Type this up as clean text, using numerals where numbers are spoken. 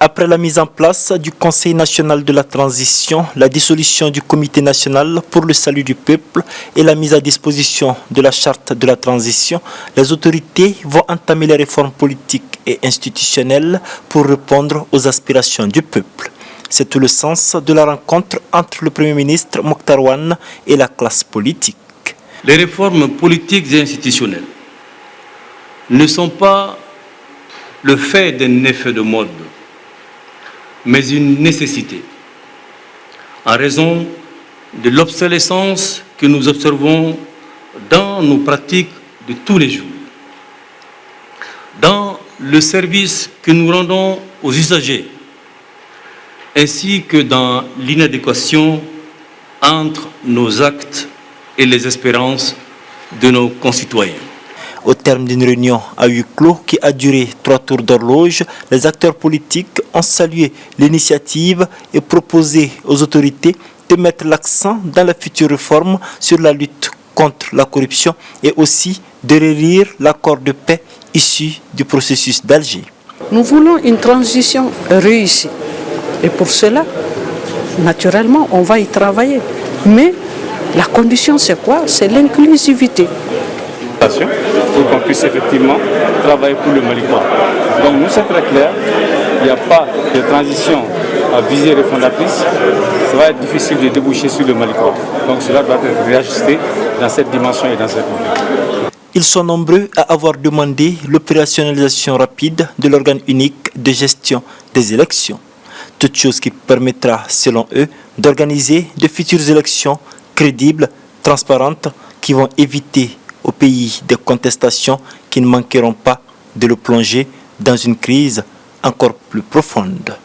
Après la mise en place du Conseil national de la transition, la dissolution du Comité national pour le salut du peuple et la mise à disposition de la charte de la transition, les autorités vont entamer les réformes politiques et institutionnelles pour répondre aux aspirations du peuple. C'est tout le sens de la rencontre entre le Premier ministre Mokhtar Wane et la classe politique. Les réformes politiques et institutionnelles ne sont pas le fait d'un effet de mode, mais une nécessité, en raison de l'obsolescence que nous observons dans nos pratiques de tous les jours, dans le service que nous rendons aux usagers, ainsi que dans l'inadéquation entre nos actes et les espérances de nos concitoyens. Au terme d'une réunion à huis clos qui a duré 3 tours d'horloge, les acteurs politiques ont salué l'initiative et proposé aux autorités de mettre l'accent dans la future réforme sur la lutte contre la corruption et aussi de relire l'accord de paix issu du processus d'Alger. Nous voulons une transition réussie et pour cela, naturellement, on va y travailler. Mais la condition, c'est quoi? C'est l'inclusivité. Pour qu'on puisse effectivement travailler pour le Malicois. Donc nous c'est très clair, il n'y a pas de transition à visée refondatrice, ça va être difficile de déboucher sur le Malicois. Donc cela doit être réajusté dans cette dimension et dans cette dimension. Ils sont nombreux à avoir demandé l'opérationnalisation rapide de l'organe unique de gestion des élections. Toute chose qui permettra, selon eux, d'organiser de futures élections crédibles, transparentes, qui vont éviter au pays des contestations qui ne manqueront pas de le plonger dans une crise encore plus profonde.